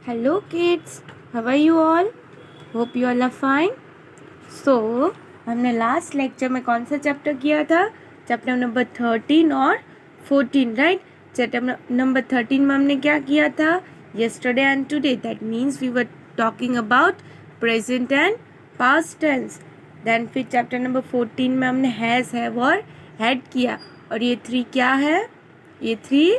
Hello kids, how are you all? Hope you all are fine. So, हमने last lecture में कौन सा chapter किया था? चैप्टर नंबर 13 और 14, राइट? चैप्टर नंबर 13 में हमने क्या किया था? Yesterday and today. That means we were talking about present and past tense. Then फिर चैप्टर नंबर 14 में हमने हैज़, हैव और हैड किया. और ये 3 क्या है? ये 3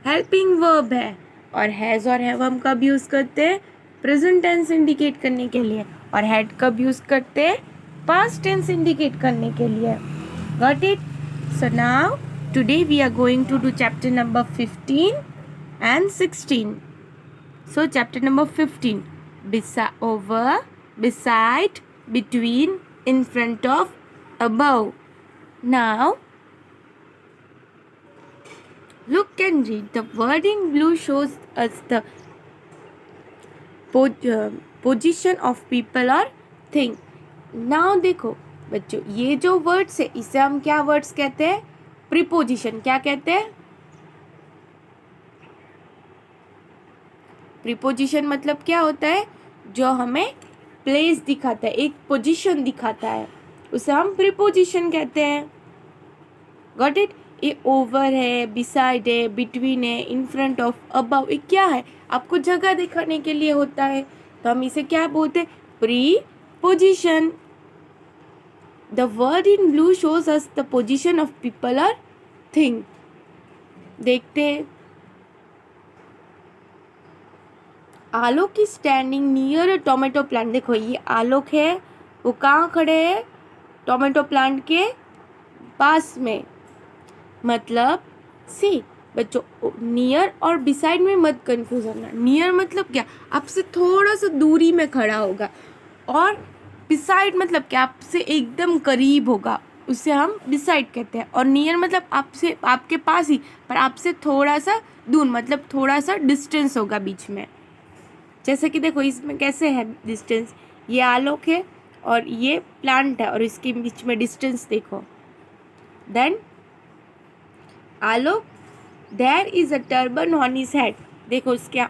हेल्पिंग वर्ब है. और हैज़ और हैव हम कब यूज़ करते हैं? प्रेजेंट टेंस इंडिकेट करने के लिए. और हैड कब यूज़ करते हैं? पास्ट टेंस इंडिकेट करने के लिए. Got it? So now today we are going to do chapter number 15 and 16. So chapter number 15, over, beside, between, in front of, above. Now look and read. The word in blue shows us the position of people or thing. Now देखो बच्चों, ये जो words है इसे हम क्या words कहते हैं? प्रीपोजिशन. क्या कहते हैं? प्रीपोजिशन मतलब क्या होता है? जो हमें प्लेस दिखाता है, एक पोजीशन दिखाता है, उसे हम प्रीपोजिशन कहते हैं. Got it? ये ओवर है, बिसाइड है, बिटवीन है, इन फ्रंट ऑफ, अबव, ये क्या है? आपको जगह दिखाने के लिए होता है, तो हम इसे क्या बोलते हैं? Preposition. The word in blue shows us the position of people और थिंग. देखते हैं. Alok is standing near a tomato plant. देखो ये आलोक है, वो कहाँ खड़े हैं? टोमेटो प्लांट के पास में. मतलब सी बच्चों, नियर और बिसाइड में मत कंफ्यूज होना. नियर मतलब क्या? आपसे थोड़ा सा दूरी में खड़ा होगा. और बिसाइड मतलब क्या? आपसे एकदम करीब होगा, उसे हम बिसाइड कहते हैं. और नियर मतलब आपसे, आपके पास ही, पर आपसे थोड़ा सा दूर, मतलब थोड़ा सा डिस्टेंस होगा बीच में. जैसे कि देखो इसमें कैसे है डिस्टेंस. ये आलोक है और ये प्लांट है और इसके बीच में डिस्टेंस देखो. Then Alok, there is a turban on his head. देखो इसके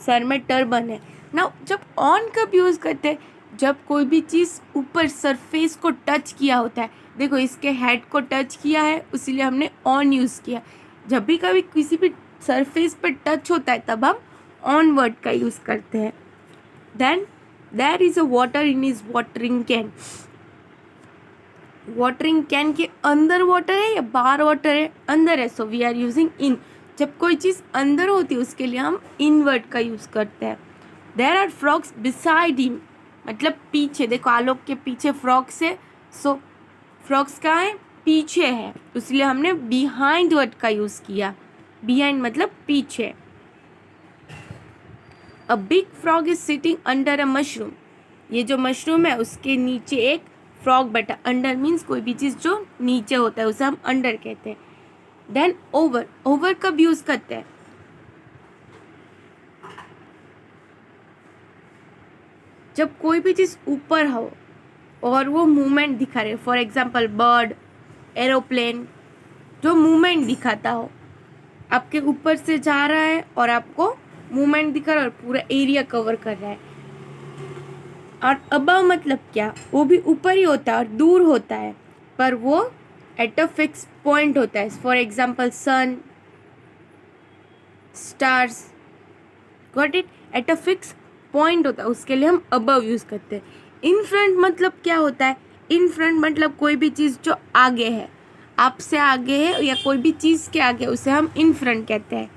सर में टर्बन है ना. जब ऑन कब यूज़ करते हैं? जब कोई भी चीज़ ऊपर सरफेस को टच किया होता है. देखो इसके हेड को टच किया है, इसीलिए हमने ऑन यूज़ किया. जब भी कभी किसी भी सरफेस पर टच होता है तब हम ऑन वर्ड का यूज़ करते हैं. Then there is a water in his watering can. Watering can के अंदर वाटर है या बाहर वाटर है? अंदर है, so we are using in. जब कोई चीज़ अंदर होती है उसके लिए हम इन वर्ड का यूज़ करते हैं. There are frocks beside him, मतलब पीछे. देखो आलोक के पीछे फ्रॉक्स है, सो फ्रॉक्स कहाँ है? पीछे है, इसलिए हमने बिहाइंड वर्ड का यूज़ किया. बिहाइंड मतलब पीछे. A big frog is sitting under a mushroom. ये जो मशरूम है उसके नीचे एक फ्रॉग बैठा. अंडर मीन्स कोई भी चीज़ जो नीचे होता है उसे हम अंडर कहते हैं. Then over. ओवर कब यूज़ करते हैं? जब कोई भी चीज़ ऊपर हो और वो मूवमेंट दिखा रहे. फॉर एग्जाम्पल बर्ड, एरोप्लेन, जो मूवमेंट दिखाता हो, आपके ऊपर से जा रहा है और आपको मूवमेंट दिखा रहा है और पूरा एरिया कवर कर रहा है. और अबव मतलब क्या? वो भी ऊपर ही होता है और दूर होता है, पर वो एट अ फिक्स पॉइंट होता है. For example sun, stars. Got it? At a fix point होता है, उसके लिए हम अबव यूज़ करते हैं. इन फ्रंट मतलब क्या होता है? इन फ्रंट मतलब कोई भी चीज़ जो आगे है, आपसे आगे है या कोई भी चीज़ के आगे, उसे हम इन फ्रंट कहते हैं.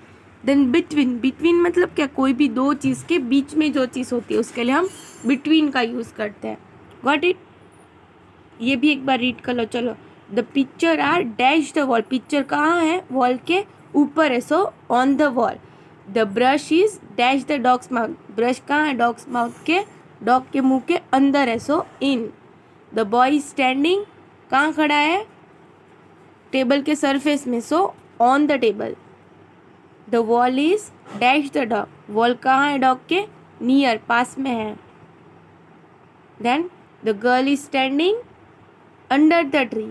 Then between. बिटवीन मतलब क्या? कोई भी दो चीज़ के बीच में जो चीज़ होती है उसके लिए हम बिटवीन का यूज़ करते हैं. Got it? ये भी एक बार रीड कर लो. चलो. The picture are dash the wall. Picture कहाँ है? वॉल के ऊपर है, so on the wall. The brush is dash the dog's mouth. Brush कहाँ है? डॉग्स माउथ के, डॉग के मुंह के अंदर है, so in. The boy is standing. कहाँ खड़ा है? टेबल के सरफेस में, so on the table. The wall is dash the dog. Wall कहाँ है? डॉग के नियर, पास में है. Then the girl is standing under the tree.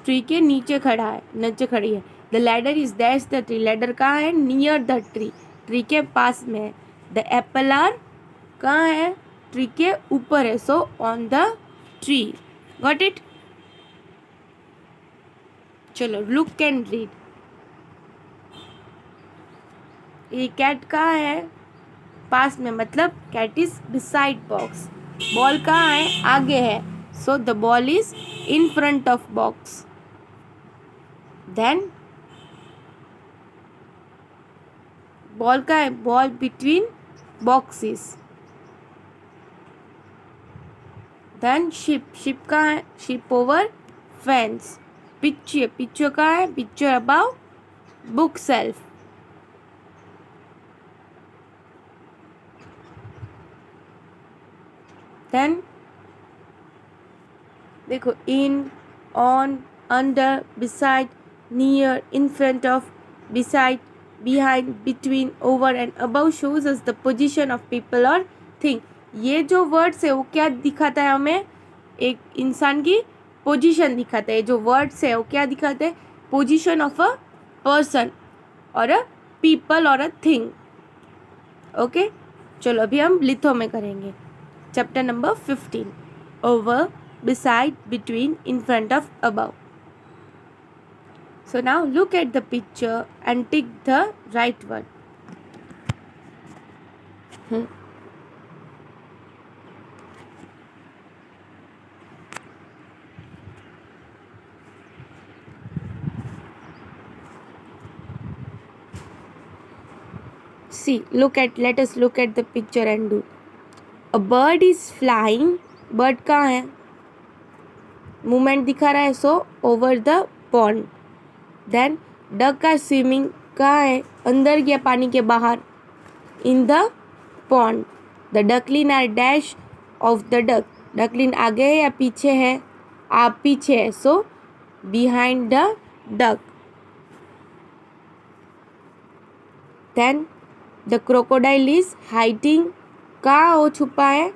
Tree के नीचे खड़ा है, नीचे खड़ी है. The ladder is dash the tree. Ladder कहाँ है? Near the tree. ट्री के पास में है। द एप्पल आर कहाँ है, ट्री के ऊपर है, so on the tree. Got it. चलो लुक एंड रीड। ये कैट कहाँ है, पास में, मतलब cat is beside box. Ball कहाँ है, आगे है, so the ball is in front of box. Then ball कहाँ है, ball between boxes. Then ship, ship कहाँ है, ship over fence. Picture, picture कहाँ है, picture above bookshelf. Then देखो, in, on, under, beside, near, in front of, beside, behind, between, over and above shows us the position of people or thing। ये जो words है वो क्या दिखाता है हमें, एक इंसान की पोजीशन दिखाता है। जो वर्ड्स है वो क्या दिखाते हैं, पोजीशन ऑफ अ पर्सन और अ पीपल और अ थिंग। ओके, चलो अभी हम लिथो में करेंगे। Chapter number 15, over, beside, between, in front of, above। So now look at the picture and tick the right word। See, let us look at the picture and do। A bird is flying, bird कहाँ है, movement दिखा रहा है, so over the pond. Then duck का swimming कहाँ है, अंदर गया पानी के बाहर, in the pond. The duckling are dash of the duck, duckling आगे है या पीछे है, आप पीछे है, so behind the duck. Then the crocodile is hiding, कहाँ वो छुपा है,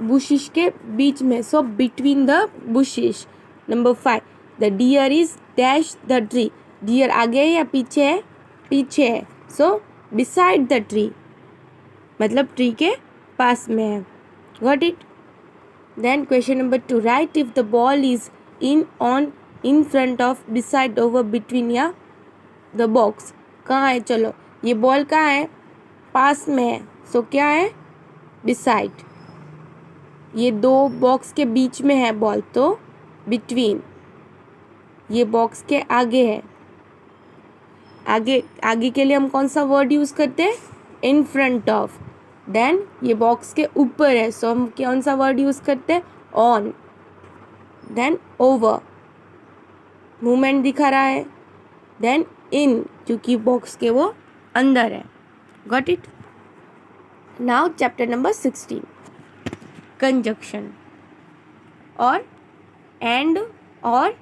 बुशिश के बीच में, so between the bushes. Number 5, the deer is dash the tree, deer आगे है या पीछे है, पीछे है, सो बिसाइड द ट्री, मतलब ट्री के पास में है। Got it. Then question number 2, right if the ball is in, on, in front of, beside, over, between या द बॉक्स। कहाँ है, चलो ये बॉल कहाँ है, पास में है, सो क्या है, बिसाइड। ये दो बॉक्स के बीच में है बॉल, तो बिटवीन। ये बॉक्स के आगे है, आगे, आगे के लिए हम कौन सा वर्ड यूज़ करते हैं, इन फ्रंट ऑफ। देन ये बॉक्स के ऊपर है, सो हम कौन सा वर्ड यूज़ करते हैं, ऑन। देन ओवर, मूवमेंट दिखा रहा है। देन इन, क्योंकि बॉक्स के वो अंदर है। Got it. Now chapter number 16, conjunction और एंड और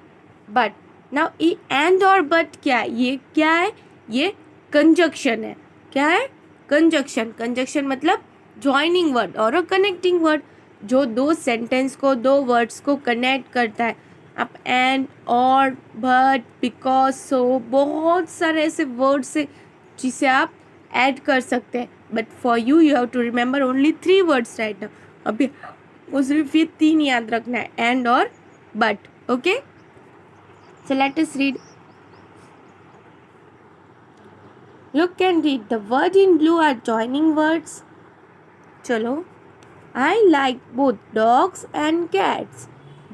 बट। नाउ ये एंड और बट क्या है, ये क्या है, ये कंजक्शन है। क्या है, कंजक्शन। कंजक्शन मतलब जॉइनिंग वर्ड और अ कनेक्टिंग वर्ड, जो दो सेंटेंस को, दो वर्ड्स को कनेक्ट करता है। आप एंड, और, बट, बिकॉज, सो, बहुत सारे ऐसे वर्ड्स है जिसे आप ऐड कर सकते हैं। But for you have to remember only 3 words right now. अभी वो सिर्फ ये 3 याद रखना है, एंड और but. Okay, so let us read. Look and read. The word in blue are joining words. चलो, I like both dogs and cats.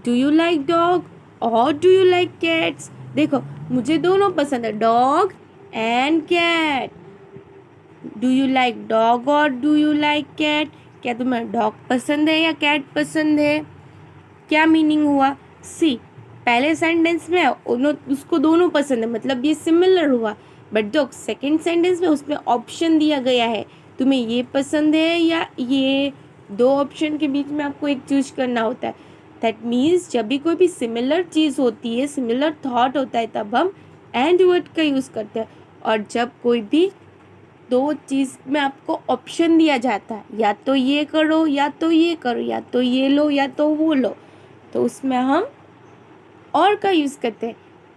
Do you like dog और डू यू लाइक कैट्स। देखो, मुझे दोनों पसंद है, dog and cat. Do you like dog और do you like cat, क्या तुम्हें डॉग पसंद है या कैट पसंद है। क्या मीनिंग हुआ, सी, पहले सेंटेंस में उसको दोनों पसंद है, मतलब ये सिमिलर हुआ। बट जो सेकंड सेंटेंस में उसमें ऑप्शन दिया गया है, तुम्हें ये पसंद है या ये, 2 ऑप्शन के बीच में आपको एक चूज करना होता है। दैट मीन्स जब भी कोई भी सिमिलर चीज़ होती है, सिमिलर थॉट होता है, तब हम एंड वर्ड का यूज़ करते हैं। और जब कोई भी 2 चीज़ में आपको ऑप्शन दिया जाता है, या तो ये करो या तो ये करो, या तो ये लो या तो वो लो, तो उसमें हम और का यूज़ करते हैं।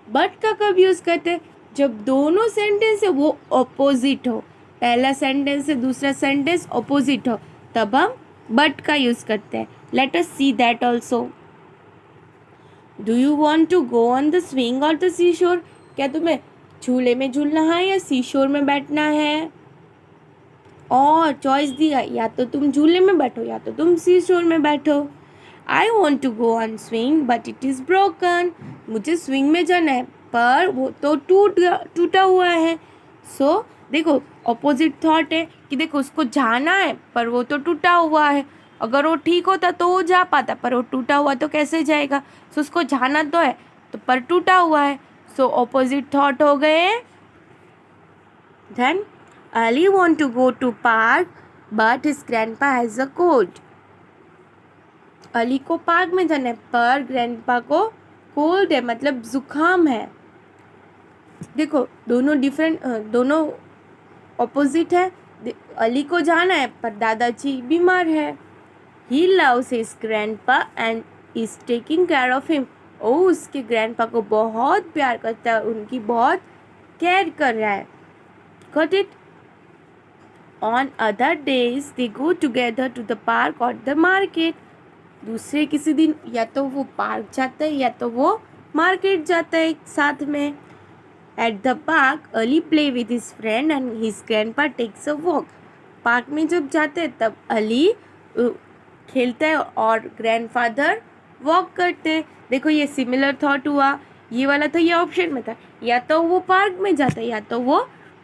बट का कब यूज़ करते हैं, जब दोनों सेंटेंस है वो ऑपोजिट हो, पहला सेंटेंस से दूसरा सेंटेंस ऑपोजिट हो तब हम बट का यूज करते हैं. Let us see that also. Do you want to go on the swing और द सी शोर? क्या तुम्हें झूले में झूलना है या सी शोर में बैठना है? और चॉइस दिया, या तो तुम झूले में बैठो या तो तुम सी शोर में बैठो. I want to go on swing but it is broken. मुझे स्विंग में जाना है पर वो तो टूटा हुआ है. सो देखो ऑपोजिट थॉट है कि देखो उसको जाना है पर वो तो टूटा हुआ है. अगर वो ठीक होता तो वो जा पाता, पर वो टूटा हुआ तो कैसे जाएगा? सो उसको जाना तो है तो पर टूटा हुआ है. सो ऑपोजिट थॉट हो गए. Then Ali want to go to park but his grandpa has a cold. Ali को पार्क में जाना है पर ग्रैंडपा को कोल्ड है, मतलब जुकाम है. देखो दोनों डिफरेंट, दोनों ऑपोजिट है. अली को जाना है पर दादाजी बीमार है. He loves his grandpa and is taking care of him. ओ उसके ग्रैंडपा को बहुत प्यार करता है, उनकी बहुत केयर कर रहा है. Got it? On other days they go together to the park or the market. दूसरे किसी दिन या तो वो पार्क जाता है या तो वो मार्केट जाता है साथ में. At the park, Ali play with his friend and his grandpa takes a walk. Park में जब जाते हैं तब अली खेलता है और ग्रैंडफादर वॉक करते हैं. देखो ये सिमिलर थॉट हुआ. ये वाला तो ये ऑप्शन में था, या तो वो पार्क में जाता है या तो वो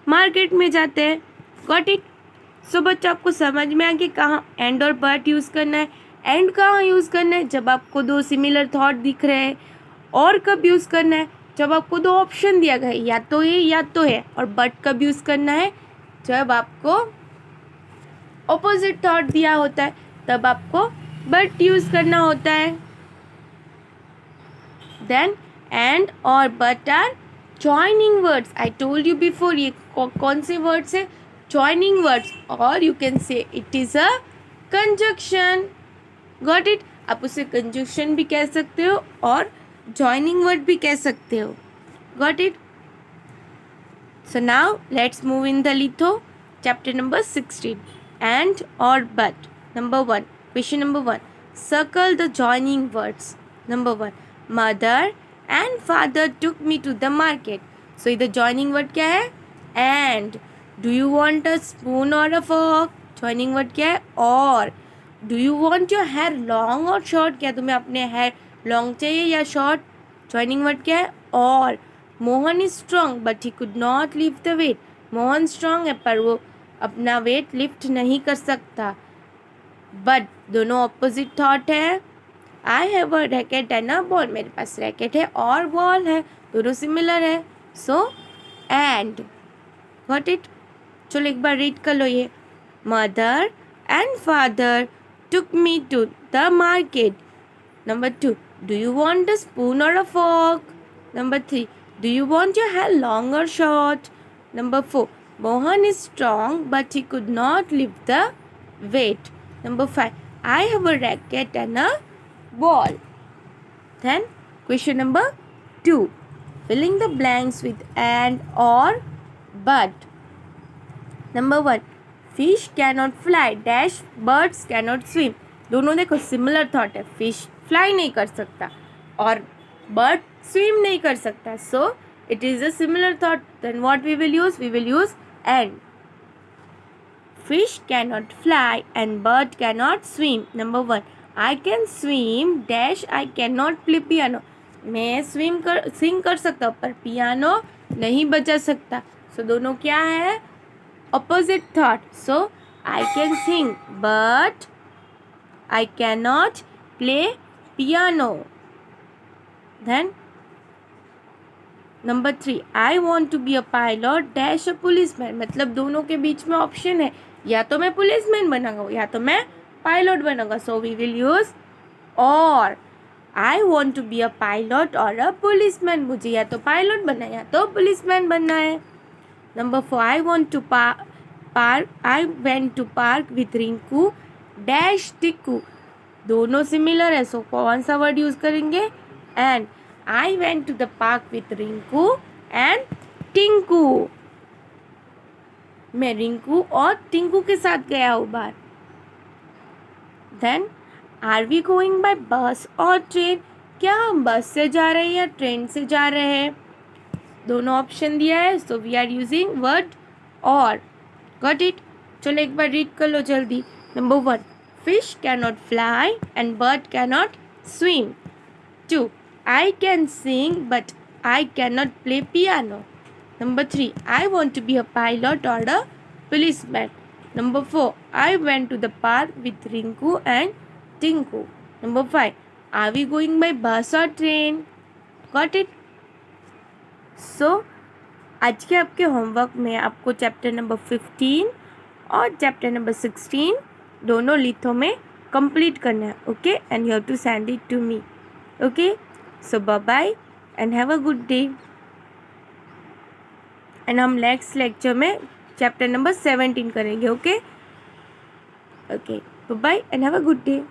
मार्केट में जाते हैं. Got it? सो बच्चों आपको समझ में आ गया कहाँ एंड और बट यूज़ करना है. एंड कहाँ यूज़ करना है? जब आपको दो सिमिलर थॉट दिख रहे हैं. और कब यूज़ करना है? जब आपको दो ऑप्शन दिया गया है, या तो ये या तो है. और बट कब यूज़ करना है? जब आपको ऑपोजिट थॉट दिया होता है तब आपको बट यूज़ करना होता है. देन एंड और but are joining words. I told you before, ये कौन से वर्ड्स है? joining words, or you can say it is a conjunction. Got it? आप उसे conjunction भी कह सकते हो और joining word भी कह सकते हो. Got it? So now let's move in the litho chapter number 16. And or but. Number 1. Question number 1. Circle the joining words. Number 1. Mother and father took me to the market. So इधर joining word क्या है? And. Do you want a spoon or a fork? Joining word क्या है? और. Do you want your hair long or short? क्या तुम्हें अपने hair long चाहिए या short? Joining word क्या है? और. Mohan is strong but he could not lift the weight. Mohan strong है पर वो अपना weight lift नहीं कर सकता. But दोनों opposite thought है. I have a racket and a ball. मेरे पास racket है और ball है, दोनों similar है. So and. Got it? चलो एक बार रीड कर लो ये. Mother and father took me to the market. Number 2. Do you want a spoon और a fork? Number 3. Do you want your hair long और short? Number 4. Mohan is strong but he could not lift the weight. Number 5. I have a racket and a ball. Then question number 2. Filling the blanks with and और but. Number 1. Fish cannot fly dash birds cannot swim. दोनों देखो similar thought है. Fish fly नहीं कर सकता और bird swim नहीं कर सकता. So it is a similar thought. Then what we will use? We will use and. Fish cannot fly and bird cannot swim. Number 1. I can swim dash I can not play piano. मैं sing कर सकता हूँ पर piano नहीं बजा सकता. सो दोनों क्या है? Opposite thought. So I can sing but I can not play piano. Then number 3. I want to be a pilot dash a policeman. मतलब दोनों के बीच में ऑप्शन है, या तो मैं पुलिसमैन बनाऊंगा या तो मैं पायलट बनाऊंगा. So we will use or. I want to be a pilot or a policeman. मुझे या तो पायलट बनना है या तो पुलिसमैन बनना है. Number 4. I went to park with Rinku dash Tikku. दोनों सिमिलर है, सो कौन सा वर्ड यूज करेंगे? And. I went to the park with Rinku and Tinku. मैं रिंकू और टिंकू के साथ गया हूँ बाहर। Then are we going by bus or train, क्या हम बस से जा रहे हैं या ट्रेन से जा रहे हैं? दोनों ऑप्शन दिया है, so we are using word और। Got it? चलो एक बार रीड कर लो जल्दी। Number 1, fish cannot fly and bird cannot swim. 2, I can sing but I cannot play piano. Number 3, I want to be a pilot or a policeman. Number 4, I went to the park with Rinku and Tinku. Number 5, are we going by bus or train? Got it? So, आज के आपके homework में आपको chapter number 15 और chapter number 16 दोनों लिथों में complete करना है. Okay, and you have to send it to me. Okay, so bye bye and have a good day. And हम नेक्स्ट लेक्चर में चैप्टर नंबर 17 करेंगे. Okay, bye bye and have a good day.